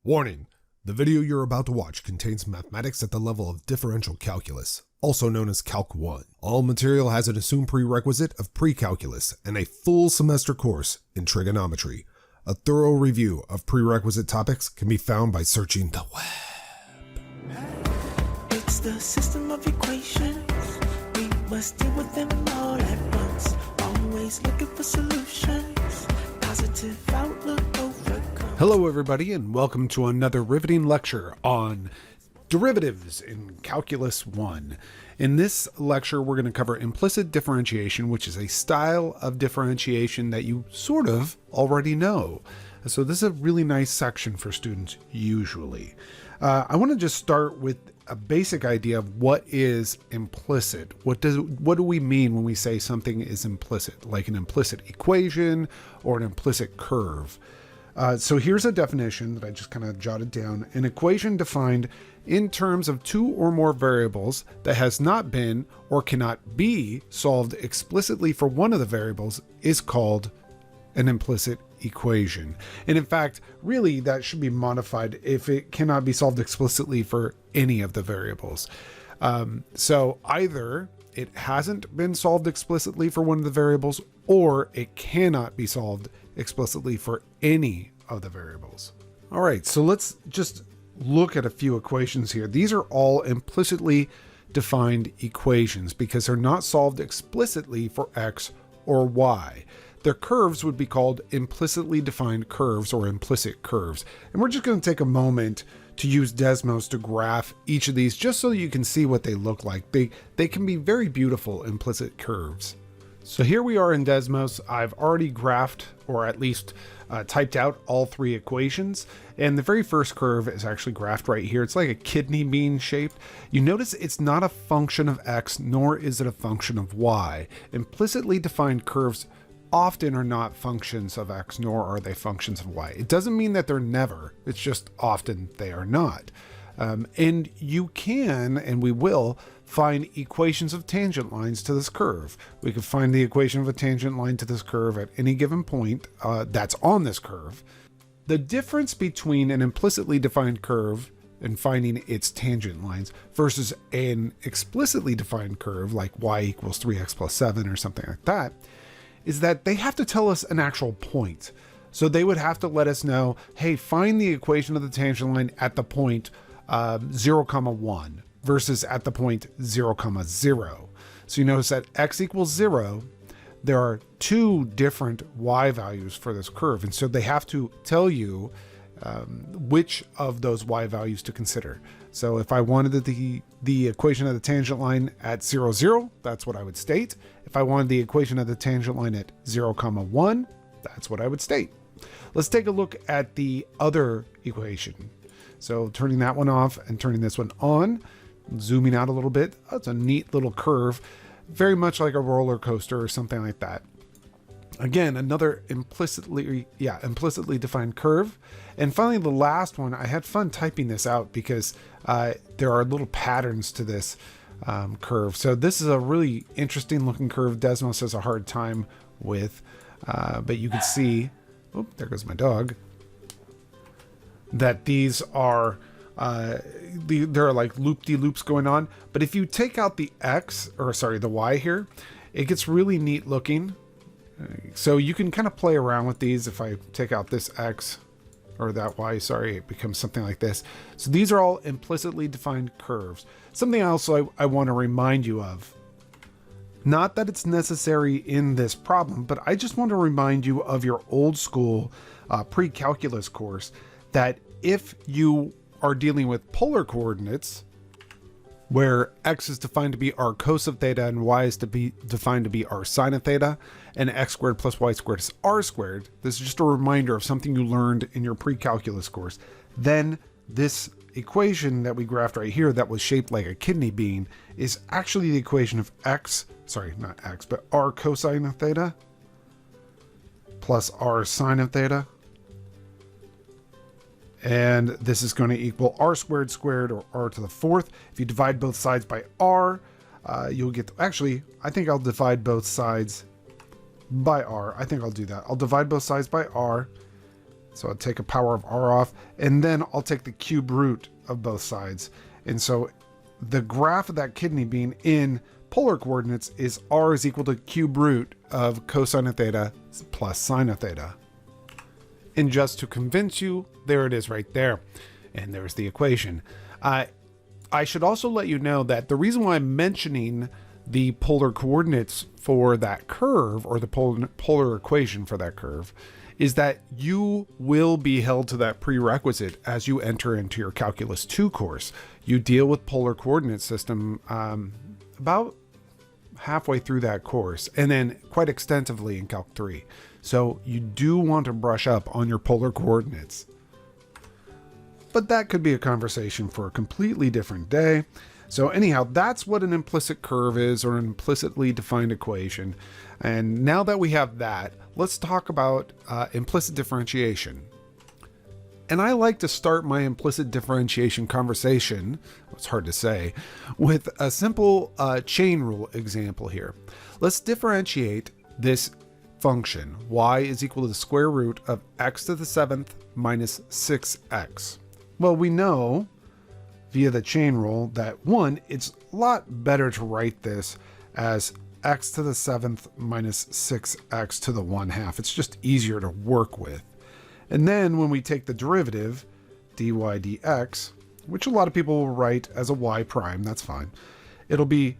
Warning! The video you're about to watch contains mathematics at the level of differential calculus, also known as Calc 1. All material has an assumed prerequisite of pre-calculus and a full semester course in trigonometry. A thorough review of prerequisite topics can be found by searching the web. It's the system of equations. We must deal with them all at once. Always looking for solutions. Positive outlook overcome. Hello everybody and welcome to another riveting lecture on derivatives in Calculus 1. In this lecture we're going to cover implicit differentiation, which is a style of differentiation that you sort of already know. So this is a really nice section for students usually. I want to just start with a basic idea of what is implicit. What do we mean when we say something is implicit, like an implicit equation or an implicit curve? So here's a definition that I just kind of jotted down. An equation defined in terms of two or more variables that has not been or cannot be solved explicitly for one of the variables is called an implicit equation. And in fact, really that should be modified if it cannot be solved explicitly for any of the variables. So either it hasn't been solved explicitly for one of the variables, or it cannot be solved explicitly for any of the variables. All right, so let's just look at a few equations here. These are all implicitly defined equations because they're not solved explicitly for x or y. Their curves would be called implicitly defined curves or implicit curves. And we're just going to take a moment to use Desmos to graph each of these just so you can see what they look like. They can be very beautiful implicit curves. So here we are in Desmos. I've already graphed, or at least typed out, all three equations. And the very first curve is actually graphed right here. It's like a kidney bean shaped. You notice it's not a function of x, nor is it a function of y. Implicitly defined curves often are not functions of x, nor are they functions of y. It doesn't mean that they're never, it's just often they are not. And you can, and we will, find equations of tangent lines to this curve. We could find the equation of a tangent line to this curve at any given point that's on this curve. The difference between an implicitly defined curve and finding its tangent lines versus an explicitly defined curve like y equals 3x plus 7 or something like that is that they have to tell us an actual point. So they would have to let us know, hey, find the equation of the tangent line at the point 0, 1 versus at the point 0, 0. So you notice that x equals 0, there are two different y values for this curve. And so they have to tell you which of those y values to consider. So if I wanted the equation of the tangent line at 0, 0, that's what I would state. If I wanted the equation of the tangent line at 0, 1, that's what I would state. Let's take a look at the other equation. So turning that one off and turning this one on, zooming out a little bit. That's a neat little curve, very much like a roller coaster or something like that. Again, another implicitly defined curve. And finally, the last one, I had fun typing this out because there are little patterns to this curve. So this is a really interesting looking curve. Desmos has a hard time with, but you can see, oh, there goes my dog, that these are, there are like loop-de-loops going on. But if you take out the the y here, it gets really neat looking. So you can kind of play around with these. If I take out this x or that y, sorry, it becomes something like this. So these are all implicitly defined curves. Something else I want to remind you of, not that it's necessary in this problem, but I just want to remind you of your old school pre-calculus course, that if you are dealing with polar coordinates, where x is defined to be r cos of theta and y is defined to be r sine of theta, and x squared plus y squared is r squared. This is just a reminder of something you learned in your pre-calculus course. Then this equation that we graphed right here that was shaped like a kidney bean is actually the equation of r cosine of theta plus r sine of theta. And this is going to equal r squared squared, or r to the fourth. If you divide both sides by r, you'll get, actually, I think I'll divide both sides by r. I think I'll do that. I'll divide both sides by r. So I'll take a power of r off, and then I'll take the cube root of both sides. And so the graph of that kidney bean in polar coordinates is r is equal to cube root of cosine of theta plus sine of theta. And just to convince you, there it is right there. And there's the equation. I should also let you know that the reason why I'm mentioning the polar coordinates for that curve, or the polar equation for that curve, is that you will be held to that prerequisite as you enter into your Calculus 2 course. You deal with polar coordinate system about halfway through that course, and then quite extensively in Calc 3. So you do want to brush up on your polar coordinates. But that could be a conversation for a completely different day. So anyhow, that's what an implicit curve is, or an implicitly defined equation. And now that we have that, let's talk about implicit differentiation. And I like to start my implicit differentiation conversation, it's hard to say, with a simple chain rule example here. Let's differentiate this function, y is equal to the square root of x to the 7th minus 6x. Well, we know via the chain rule that, one, it's a lot better to write this as x to the 7th minus 6x to the 1/2. It's just easier to work with. And then when we take the derivative, dy dx, which a lot of people will write as a y prime, that's fine. It'll be,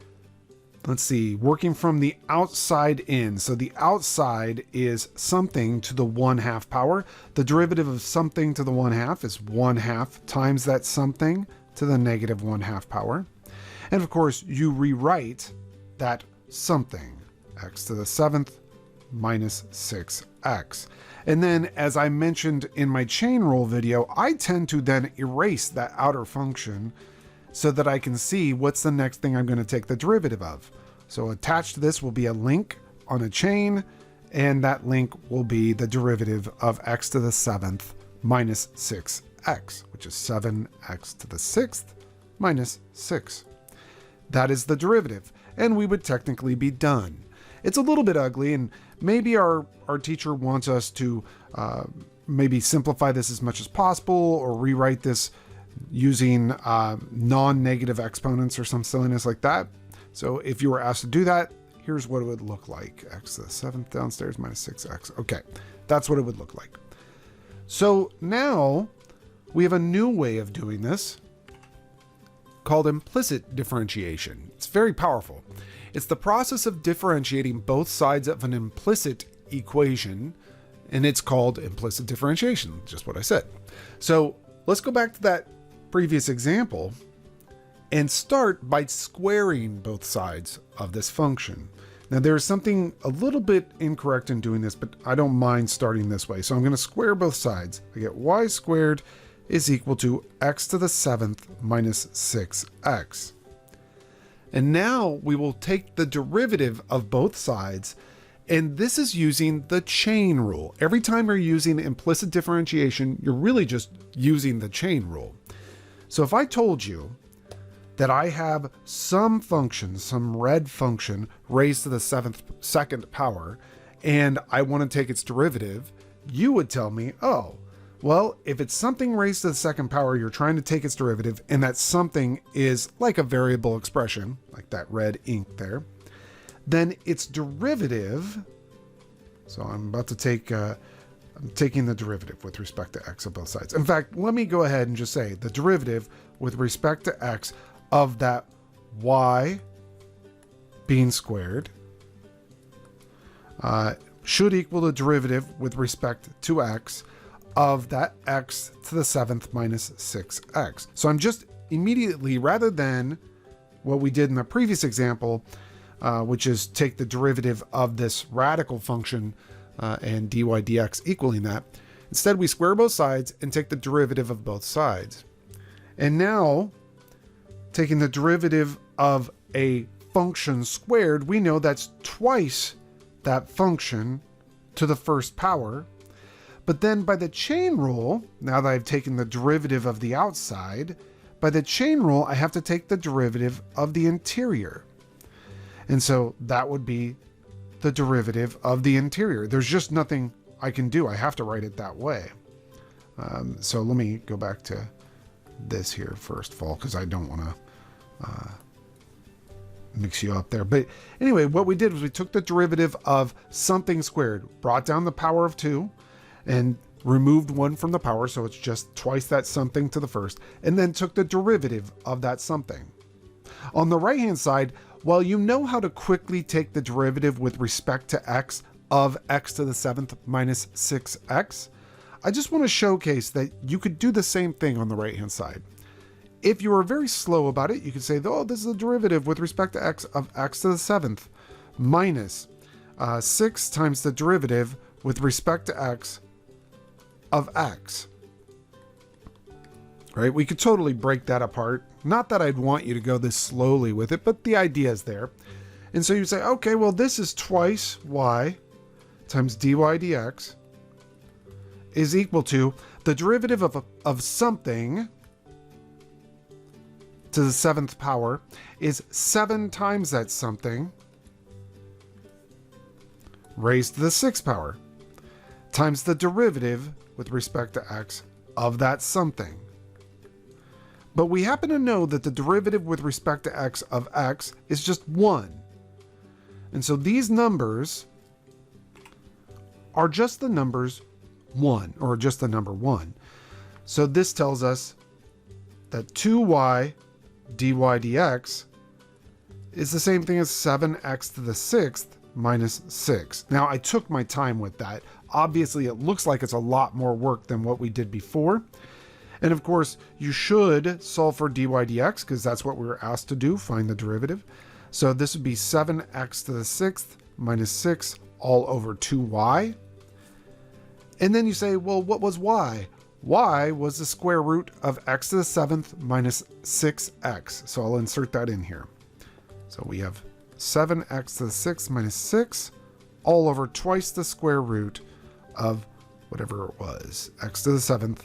let's see, working from the outside in. So the outside is something to the 1/2 power. The derivative of something to the 1/2 is 1/2 times that something to the negative 1/2 power. And of course, you rewrite that something, x to the 7th minus 6x. And then, as I mentioned in my chain rule video, I tend to then erase that outer function so that I can see what's the next thing I'm going to take the derivative of. So attached to this will be a link on a chain, and that link will be the derivative of x to the 7th minus 6x, which is 7x to the 6th minus 6. That is the derivative, and we would technically be done. It's a little bit ugly, and maybe our teacher wants us to maybe simplify this as much as possible, or rewrite this using non-negative exponents or some silliness like that. So if you were asked to do that, here's what it would look like. X to the 7th downstairs minus 6x. Okay, that's what it would look like. So now we have a new way of doing this called implicit differentiation. It's very powerful. It's the process of differentiating both sides of an implicit equation, and it's called implicit differentiation, just what I said. So let's go back to that previous example and start by squaring both sides of this function. Now there's something a little bit incorrect in doing this, but I don't mind starting this way. So I'm going to square both sides. I get y squared is equal to x to the 7th minus 6x. And now we will take the derivative of both sides, and this is using the chain rule. Every time you're using implicit differentiation, you're really just using the chain rule. So if I told you that I have some function, some red function raised to the 2nd power, and I want to take its derivative, you would tell me, oh, well, if it's something raised to the 2nd power, you're trying to take its derivative, and that something is like a variable expression, like that red ink there, then its derivative, so I'm about to take, I'm taking the derivative with respect to x of both sides. In fact, let me go ahead and just say the derivative with respect to x of that y being squared should equal the derivative with respect to x of that x to the 7th minus 6x. So I'm just immediately, rather than what we did in the previous example, which is take the derivative of this radical function and dy dx equaling that, instead we square both sides and take the derivative of both sides. And now, taking the derivative of a function squared, we know that's twice that function to the 1st power. But then by the chain rule, now that I've taken the derivative of the outside, by the chain rule, I have to take the derivative of the interior. And so that would be the derivative of the interior. There's just nothing I can do. I have to write it that way. So let me go back to this here first of all, because I don't want to mix you up there. But anyway, what we did was we took the derivative of something squared, brought down the power of 2, and removed 1 from the power, so it's just twice that something to the first, and then took the derivative of that something. On the right hand side, while you know how to quickly take the derivative with respect to x of x to the 7th minus 6x, I just want to showcase that you could do the same thing on the right hand side. If you were very slow about it, you could say, oh, this is a derivative with respect to x of x to the 7th minus 6 times the derivative with respect to x of x. Right? We could totally break that apart. Not that I'd want you to go this slowly with it, but the idea is there. And so you say, okay, well, this is twice y times dy dx is equal to the derivative of something to the 7th power is 7 times that something raised to the 6th power times the derivative with respect to x of that something. But we happen to know that the derivative with respect to x of x is just 1. And so these numbers are just the numbers 1, or just the number 1. So this tells us that 2y dy dx is the same thing as 7x to the 6th minus 6. Now, I took my time with that. Obviously, it looks like it's a lot more work than what we did before. And of course, you should solve for dy dx, because that's what we were asked to do, find the derivative. So this would be 7x to the 6th minus 6 all over 2y. And then you say, well, what was y? Y was the square root of x to the 7th minus 6x. So I'll insert that in here. So we have 7x to the 6th minus 6 all over twice the square root of whatever it was, x to the 7th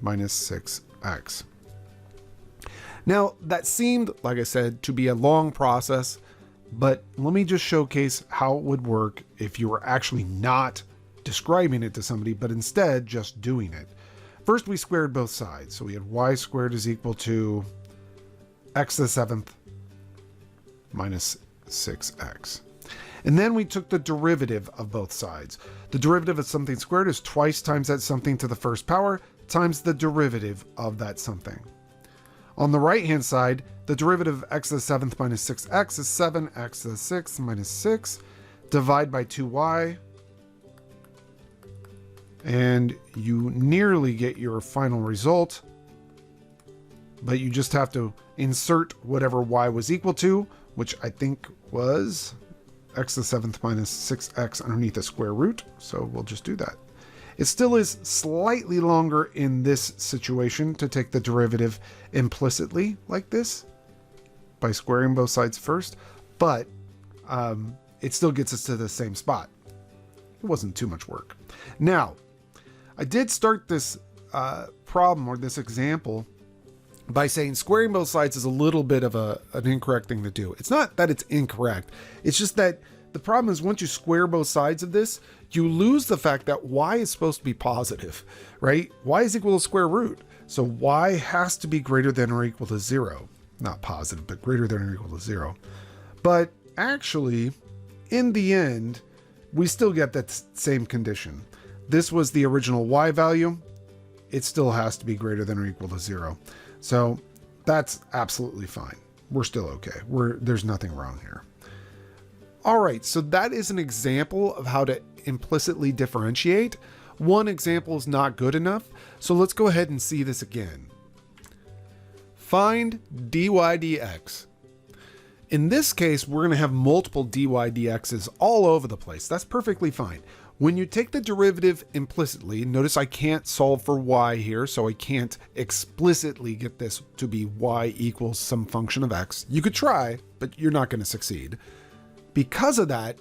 minus 6x. Now, that seemed, like I said, to be a long process, but let me just showcase how it would work if you were actually not describing it to somebody, but instead just doing it. First, we squared both sides. So we had y squared is equal to x to the 7th minus 6x. And then we took the derivative of both sides. The derivative of something squared is twice times that something to the first power times the derivative of that something. On the right hand side, the derivative of x to the 7th minus 6x is 7x to the 6th minus 6. Divide by 2y. And you nearly get your final result, but you just have to insert whatever y was equal to, which I think was x to the 7th minus 6x underneath the square root. So we'll just do that. It still is slightly longer in this situation to take the derivative implicitly like this by squaring both sides first, but it still gets us to the same spot. It wasn't too much work. Now, I did start this problem or this example by saying squaring both sides is a little bit of an incorrect thing to do. It's not that it's incorrect. It's just that the problem is once you square both sides of this, you lose the fact that y is supposed to be positive, right? Y is equal to square root. So y has to be greater than or equal to 0. Not positive, but greater than or equal to 0. But actually, in the end, we still get that same condition. This was the original y value. It still has to be greater than or equal to 0. So that's absolutely fine. We're still okay. There's nothing wrong here. All right, so that is an example of how to implicitly differentiate. One example is not good enough, so let's go ahead and see this again. Find dy dx. In this case, we're going to have multiple dy dx's all over the place. That's perfectly fine. When you take the derivative implicitly, notice I can't solve for y here, so I can't explicitly get this to be y equals some function of x. You could try, but you're not going to succeed. Because of that,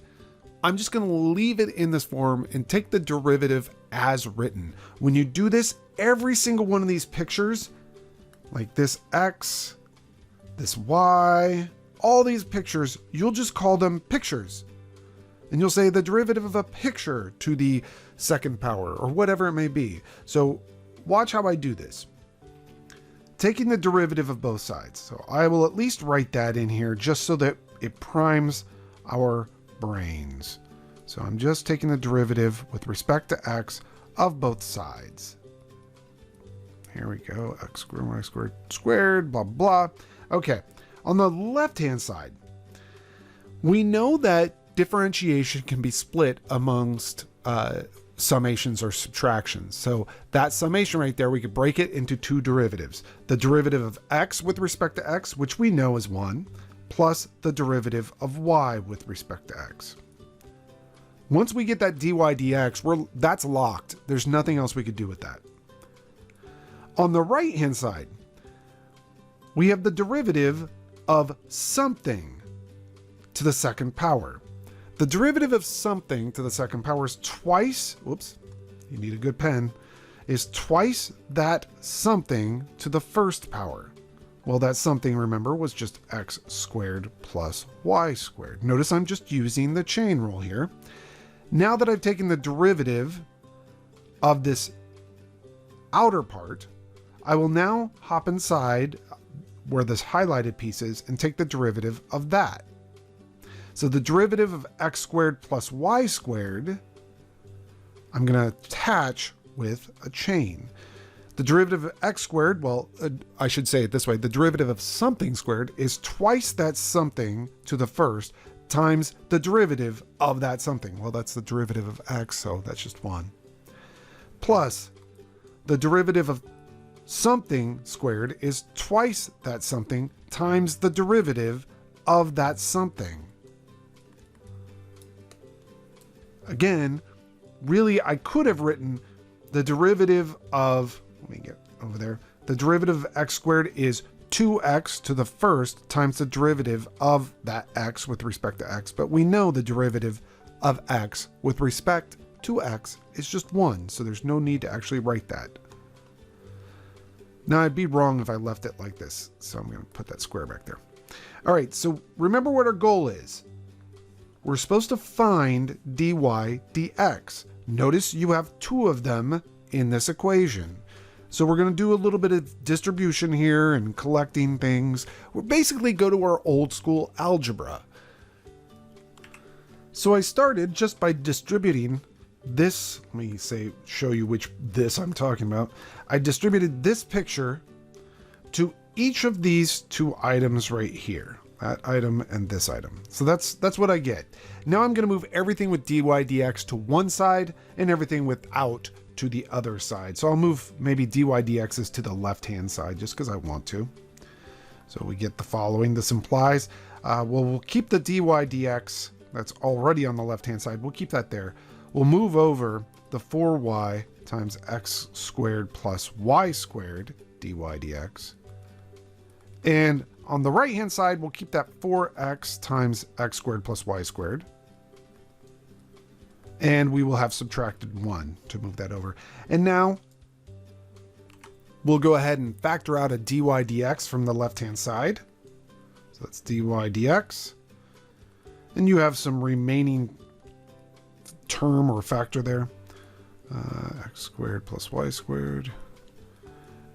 I'm just going to leave it in this form and take the derivative as written. When you do this, every single one of these pictures, like this x, this y, all these pictures, you'll just call them pictures. And you'll say the derivative of a picture to the second power, or whatever it may be. So watch how I do this. Taking the derivative of both sides. So I will at least write that in here just so that it primes our brains. So I'm just taking the derivative with respect to x of both sides. Here we go, x squared, y squared, squared, blah, blah. Okay, on the left-hand side, we know that differentiation can be split amongst summations or subtractions. So that summation right there, we could break it into two derivatives. The derivative of x with respect to x, which we know is 1, plus the derivative of y with respect to x. Once we get that dy dx, that's locked. There's nothing else we could do with that. On the right-hand side, we have the derivative of something to the second power. The derivative of something to the second power is twice, whoops, you need a good pen, is twice that something to the first power. Well, that something, remember, was just x squared plus y squared. Notice I'm just using the chain rule here. Now that I've taken the derivative of this outer part, I will now hop inside where this highlighted piece is and take the derivative of that. So the derivative of x squared plus y squared, I'm going to attach with a chain. The derivative of x squared, well, I should say it this way, the derivative of something squared is twice that something to the first times the derivative of that something. Well, that's the derivative of x, so that's just 1. Plus, the derivative of something squared is twice that something times the derivative of that something. Again, really, I could have written the derivative of, let me get over there, the derivative of x squared is 2x to the first times the derivative of that x with respect to x, but we know the derivative of x with respect to x is just 1, so there's no need to actually write that. Now, I'd be wrong if I left it like this, so I'm going to put that square back there. All right, so remember what our goal is. We're supposed to find dy dx. Notice you have 2 of them in this equation. So we're going to do a little bit of distribution here and collecting things. We'll basically go to our old school algebra. So I started just by distributing this. Let me show you which this I'm talking about. I distributed this picture to each of these 2 items right here. That item and this item. So that's what I get. Now I'm going to move everything with dy dx to one side and everything without to the other side. So I'll move maybe dy dx's to the left hand side just because I want to. So we get the following. This implies, we'll keep the dy dx that's already on the left hand side. We'll keep that there. We'll move over the 4y times x squared plus y squared dy dx. And on the right hand side, we'll keep that 4x times x squared plus y squared. And we will have subtracted 1 to move that over. And now we'll go ahead and factor out a dy dx from the left hand side. So that's dy dx. And you have some remaining term or factor there. X squared plus y squared.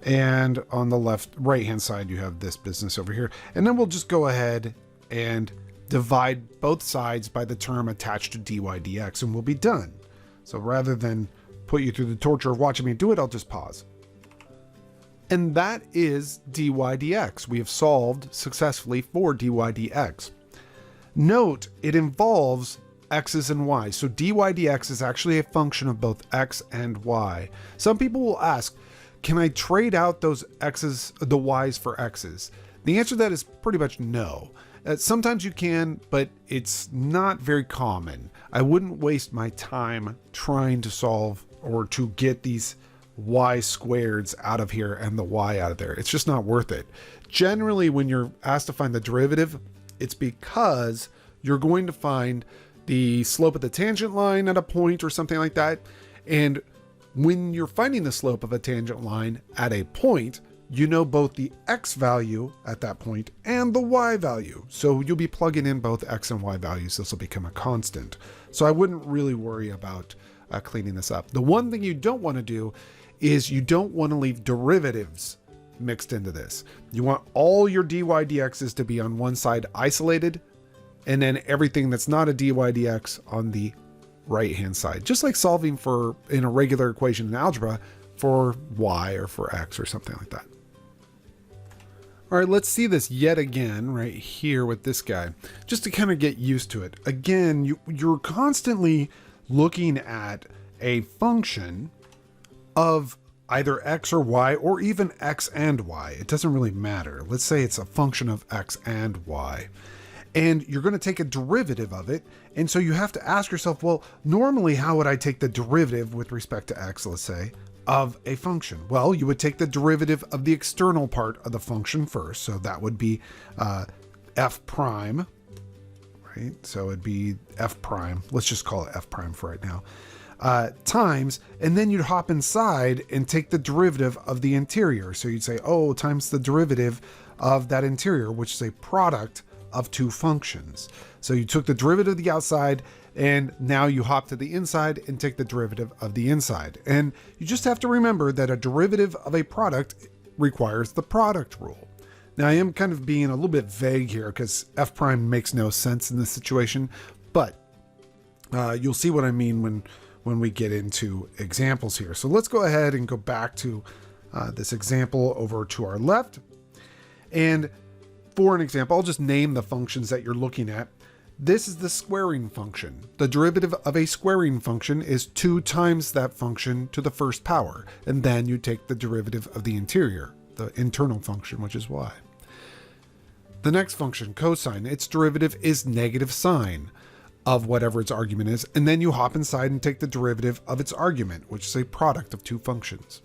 And on the right hand side, you have this business over here. And then we'll just go ahead and divide both sides by the term attached to dy dx, and we'll be done. So rather than put you through the torture of watching me do it, I'll just pause. And that is dy dx. We have solved successfully for dy dx. Note, it involves x's and y's. So dy dx is actually a function of both x and y. Some people will ask, can I trade out those x's, the y's for x's? The answer to that is pretty much no. Sometimes you can, but it's not very common. I wouldn't waste my time trying to solve or to get these y squareds out of here and the y out of there. It's just not worth it. Generally, when you're asked to find the derivative, it's because you're going to find the slope of the tangent line at a point or something like that. And when you're finding the slope of a tangent line at a point, you know both the x value at that point and the y value. So you'll be plugging in both x and y values. This will become a constant. So I wouldn't really worry about cleaning this up. The one thing you don't want to do is you don't want to leave derivatives mixed into this. You want all your dy dx's to be on one side isolated, and then everything that's not a dy dx on the right hand side, just like solving for in a regular equation in algebra for y or for x or something like that. All right, let's see this yet again right here with this guy, just to kind of get used to it. Again, you're constantly looking at a function of either x or y, or even x and y. It doesn't really matter. Let's say it's a function of x and y. And you're going to take a derivative of it. And so you have to ask yourself, well, normally how would I take the derivative with respect to x, let's say, of a function? Well, you would take the derivative of the external part of the function first. So that would be f prime, right? So it'd be f prime. Let's just call it f prime for right now. Times, and then you'd hop inside and take the derivative of the interior. So you'd say, oh, times the derivative of that interior, which is a product of two functions. So you took the derivative of the outside, and now you hop to the inside and take the derivative of the inside. And you just have to remember that a derivative of a product requires the product rule. Now I am kind of being a little bit vague here because f prime makes no sense in this situation, but you'll see what I mean when we get into examples here. So let's go ahead and go back to this example over to our left. And for an example, I'll just name the functions that you're looking at. This is the squaring function. The derivative of a squaring function is 2 times that function to the first power. And then you take the derivative of the interior, the internal function, which is y. The next function, cosine, its derivative is negative sine of whatever its argument is. And then you hop inside and take the derivative of its argument, which is a product of two functions.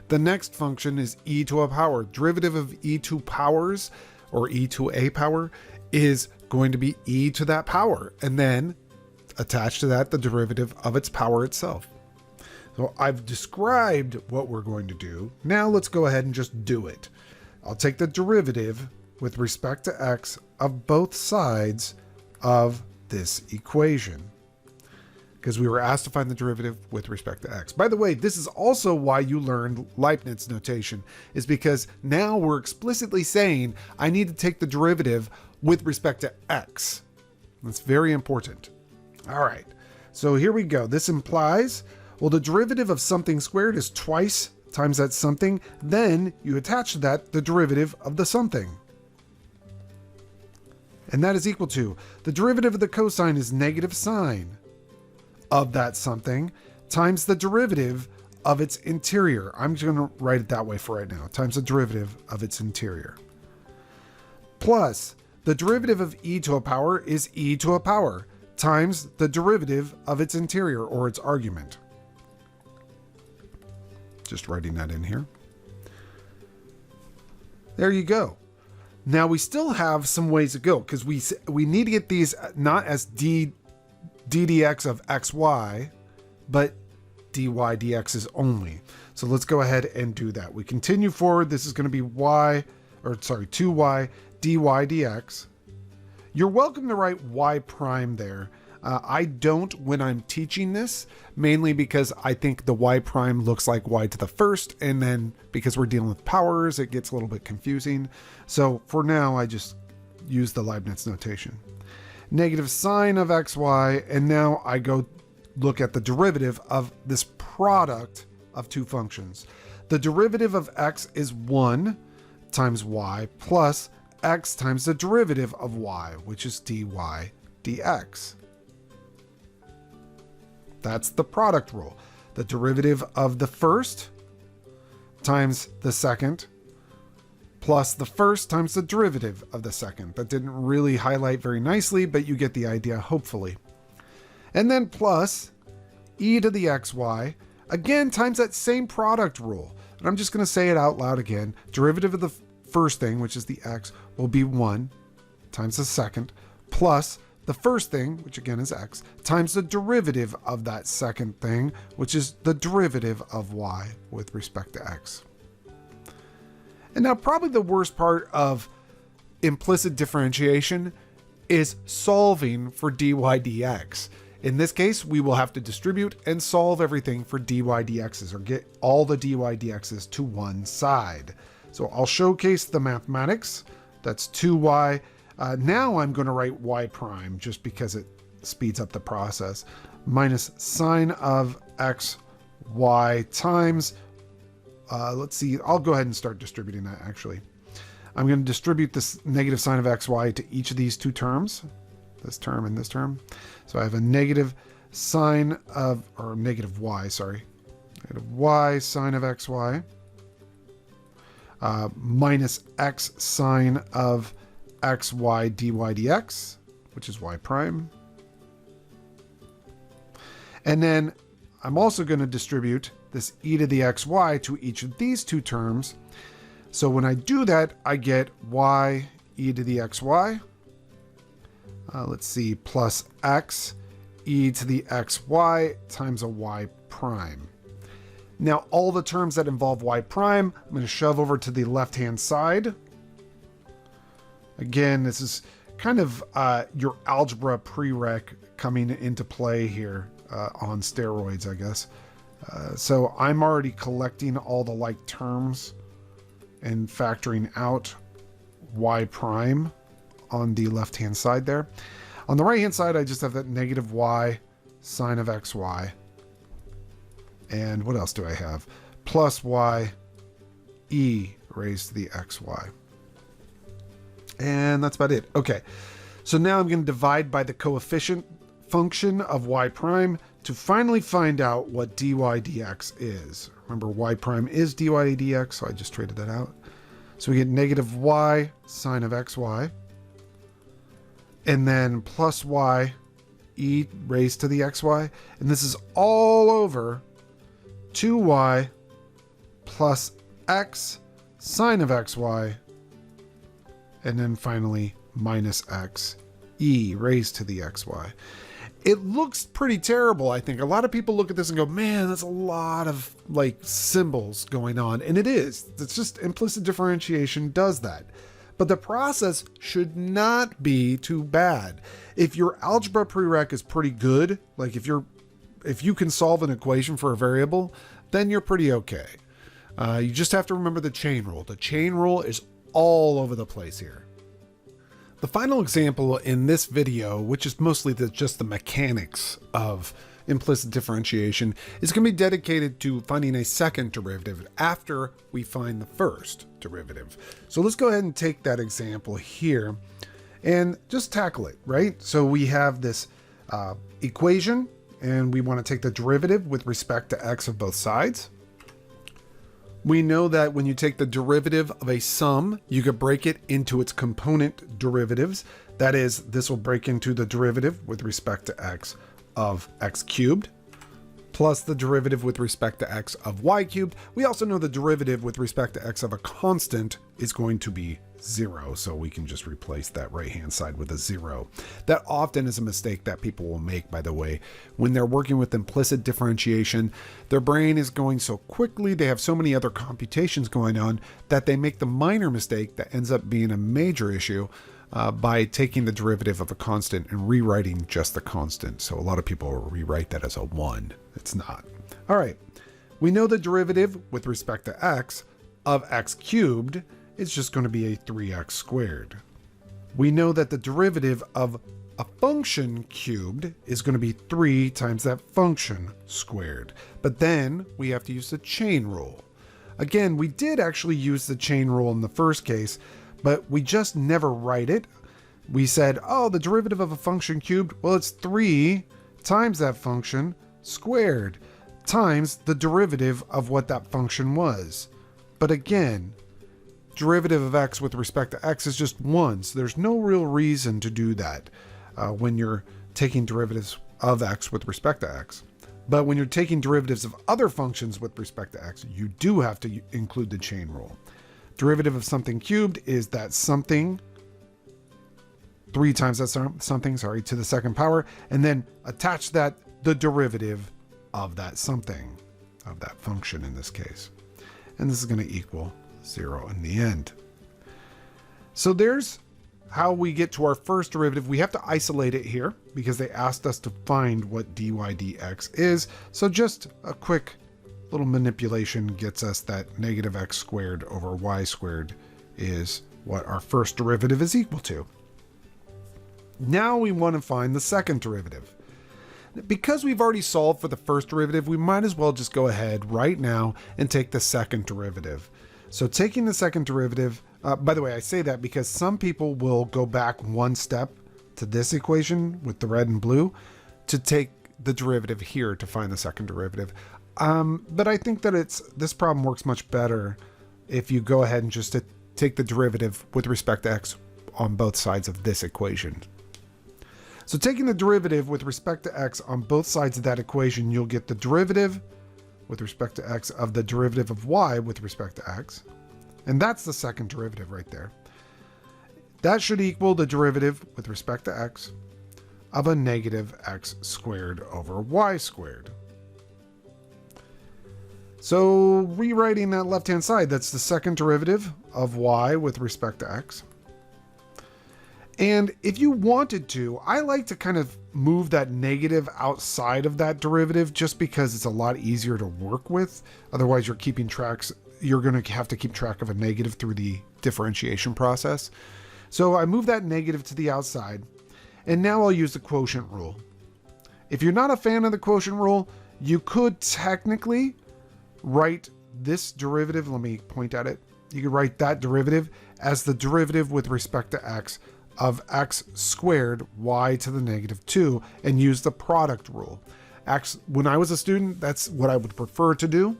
The next function is e to a power. Derivative of e to powers, or e to a power, is going to be e to that power, and then attached to that the derivative of its power itself. So I've described what we're going to do. Now let's go ahead and just do it. I'll take the derivative with respect to x of both sides of this equation, because we were asked to find the derivative with respect to x. By the way, this is also why you learned Leibniz notation, is because now we're explicitly saying I need to take the derivative with respect to x. That's very important. All right, so here we go. This implies, well, the derivative of something squared is twice times that something. Then you attach to that the derivative of the something. And that is equal to, the derivative of the cosine is negative sine of that something times the derivative of its interior. I'm just going to write it that way for right now, times the derivative of its interior. Plus, the derivative of e to a power is e to a power times the derivative of its interior, or its argument. Just writing that in here. There you go. Now we still have some ways to go, because we need to get these not as ddx of xy, but dy dx's only. So let's go ahead and do that. We continue forward. This is going to be 2y dy dx. You're welcome to write y prime there. I don't when I'm teaching this, mainly because I think the y prime looks like y to the first, and then because we're dealing with powers, it gets a little bit confusing. So for now, I just use the Leibniz notation. Negative sine of xy, and now I go look at the derivative of this product of two functions. The derivative of x is 1 times y plus x times the derivative of y, which is dy dx. That's the product rule. The derivative of the first times the second plus the first times the derivative of the second. That didn't really highlight very nicely, but you get the idea, hopefully. And then plus e to the xy, again, times that same product rule. And I'm just going to say it out loud again. Derivative of the first thing, which is the x, will be 1 times the second plus the first thing, which again is x, times the derivative of that second thing, which is the derivative of y with respect to x. And now probably the worst part of implicit differentiation is solving for dy dx. In this case, we will have to distribute and solve everything for dy dx's, or get all the dy dx's to one side. So I'll showcase the mathematics. That's 2y. Now I'm going to write y prime just because it speeds up the process. Minus sine of x y times, let's see, I'll go ahead and start distributing that actually. I'm going to distribute this negative sine of xy to each of these two terms, this term and this term. So I have a negative sine of, or negative y, sorry, negative y sine of xy minus x sine of xy dy dx, which is y prime. And then I'm also going to distribute this e to the xy to each of these two terms. So when I do that, I get y e to the xy, let's see, plus x e to the xy times a y prime. Now all the terms that involve y prime, I'm going to shove over to the left-hand side. Again, this is kind of your algebra prereq coming into play here, on steroids, I guess. So I'm already collecting all the like terms and factoring out y prime on the left-hand side there. On the right-hand side, I just have that negative y sine of xy. And what else do I have? Plus y e raised to the xy. And that's about it. Okay, so now I'm going to divide by the coefficient function of y prime to finally find out what dy dx is. Remember, y prime is dy dx, so I just traded that out. So we get negative y sine of xy, and then plus y e raised to the xy, and this is all over 2y plus x sine of xy, and then finally minus x e raised to the xy. It looks pretty terrible, I think. A lot of people look at this and go, man, that's a lot of like symbols going on. And it is. It's just implicit differentiation does that. But the process should not be too bad. If your algebra prereq is pretty good, like if you can solve an equation for a variable, then you're pretty okay. You just have to remember the chain rule. The chain rule is all over the place here. The final example in this video, which is mostly just the mechanics of implicit differentiation, is going to be dedicated to finding a second derivative after we find the first derivative. So let's go ahead and take that example here and just tackle it, right? So we have this equation, and we want to take the derivative with respect to x of both sides. We know that when you take the derivative of a sum, you could break it into its component derivatives. That is, this will break into the derivative with respect to x of x cubed, plus the derivative with respect to x of y cubed. We also know the derivative with respect to x of a constant is going to be 0, so we can just replace that right-hand side with a 0. That often is a mistake that people will make, by the way. When they're working with implicit differentiation, their brain is going so quickly, they have so many other computations going on, that they make the minor mistake that ends up being a major issue by taking the derivative of a constant and rewriting just the constant. So a lot of people will rewrite that as a 1. It's not. All right, we know the derivative with respect to x of x cubed is just going to be a 3x squared. We know that the derivative of a function cubed is going to be 3 times that function squared. But then we have to use the chain rule. Again, we did actually use the chain rule in the first case, but we just never write it. We said, oh, the derivative of a function cubed, well, it's 3 times that function squared times the derivative of what that function was. But again, derivative of x with respect to x is just 1, so there's no real reason to do that when you're taking derivatives of x with respect to x. But when you're taking derivatives of other functions with respect to x, you do have to include the chain rule. Derivative of something cubed is that something, 3 times that something, to the second power, and then attach that, the derivative of that something, of that function in this case. And this is going to equal 0 in the end. So there's how we get to our first derivative. We have to isolate it here because they asked us to find what dy dx is. So just a quick little manipulation gets us that negative x squared over y squared is what our first derivative is equal to. Now we want to find the second derivative. Because we've already solved for the first derivative, we might as well just go ahead right now and take the second derivative. So taking the second derivative, by the way, I say that because some people will go back one step to this equation with the red and blue to take the derivative here to find the second derivative. But I think that this problem works much better if you go ahead and just take the derivative with respect to x on both sides of this equation. So taking the derivative with respect to x on both sides of that equation, you'll get the derivative with respect to x of the derivative of y with respect to x. And that's the second derivative right there. That should equal the derivative with respect to x of a negative x squared over y squared. So rewriting that left-hand side, that's the second derivative of y with respect to x. And if you wanted to, I like to kind of move that negative outside of that derivative just because it's a lot easier to work with. Otherwise, you're going to have to keep track of a negative through the differentiation process. So I move that negative to the outside, and now I'll use the quotient rule. If you're not a fan of the quotient rule, you could technically write this derivative. Let me point at it. You could write that derivative as the derivative with respect to x of x squared y to the negative 2 and use the product rule. When I was a student, that's what I would prefer to do.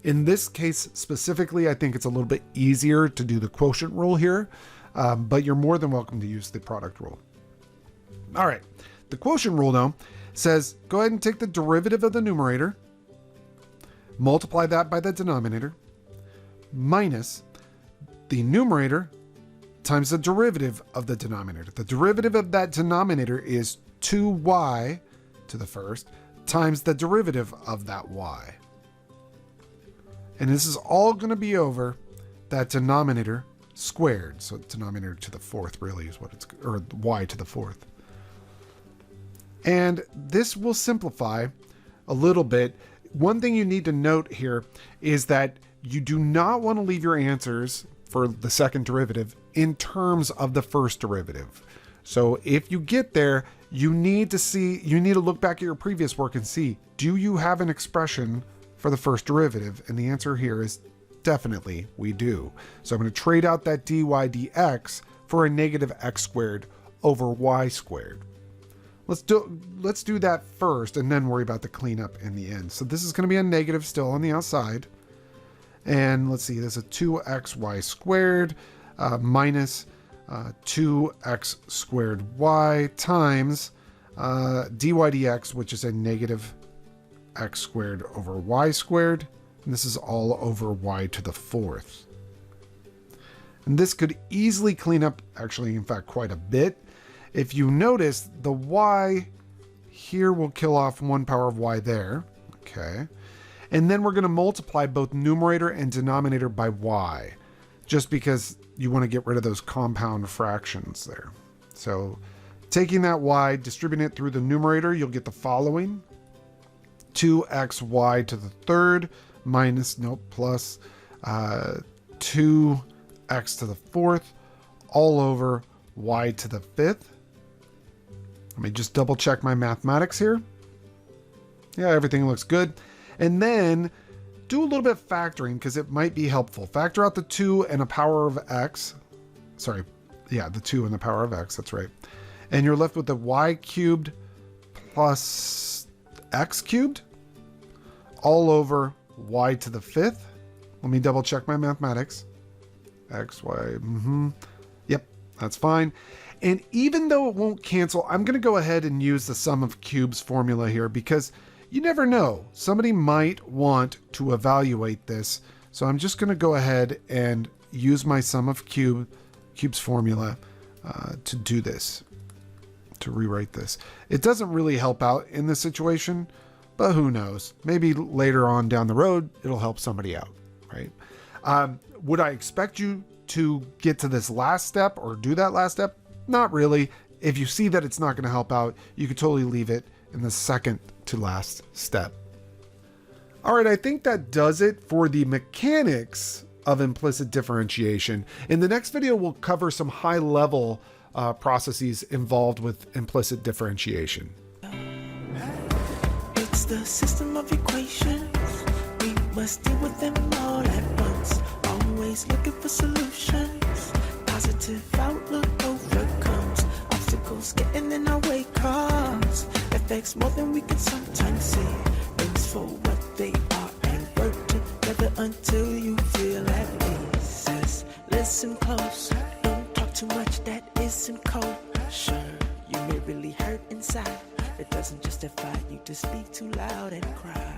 In this case specifically, I think it's a little bit easier to do the quotient rule here, but you're more than welcome to use the product rule. All right, the quotient rule now says go ahead and take the derivative of the numerator, multiply that by the denominator, minus the numerator times the derivative of the denominator. The derivative of that denominator is 2y to the first times the derivative of that y. And this is all going to be over that denominator squared. So denominator to the fourth really is what it's, or y to the fourth. And this will simplify a little bit. One thing you need to note here is that you do not want to leave your answers for the second derivative in terms of the first derivative. So if you get there, you need to look back at your previous work and see, do you have an expression for the first derivative? And the answer here is definitely we do. So I'm going to trade out that dy dx for a negative x squared over y squared. Let's do that first and then worry about the cleanup in the end. So this is going to be a negative still on the outside. And let's see, there's a 2xy squared minus 2x squared y times dy dx, which is a negative x squared over y squared. And this is all over y to the fourth. And this could easily clean up, actually, in fact, quite a bit. If you notice, the y here will kill off 1 power of y there. Okay. And then we're going to multiply both numerator and denominator by y, just because you want to get rid of those compound fractions there. So taking that y, distributing it through the numerator, you'll get the following. 2xy to the third plus 2x to the fourth all over y to the fifth. Let me just double check my mathematics here. Yeah, everything looks good. And then do a little bit of factoring because it might be helpful. Factor out the 2 and a power of x. Sorry, yeah, the 2 and the power of x, that's right. And you're left with the y cubed plus x cubed all over y to the fifth. Let me double check my mathematics. X, y, Yep, that's fine. And even though it won't cancel, I'm going to go ahead and use the sum of cubes formula here because you never know. Somebody might want to evaluate this. So I'm just going to go ahead and use my sum of cubes formula to do this, to rewrite this. It doesn't really help out in this situation, but who knows? Maybe later on down the road, it'll help somebody out, right? Would I expect you to get to this last step or do that last step? Not really. If you see that it's not going to help out, you could totally leave it in the second to last step. All right, I think that does it for the mechanics of implicit differentiation. In the next video, we'll cover some high-level processes involved with implicit differentiation. It's the system of equations. We must deal with them all at once. Always looking for solutions. Positive outlook overcomes obstacles getting in our way. Cause affects more than we can sometimes see. Things for what they are and work together until you feel at peace. Says, listen close. Don't talk too much that isn't kosher. You may really hurt inside. It doesn't justify you to speak too loud and cry.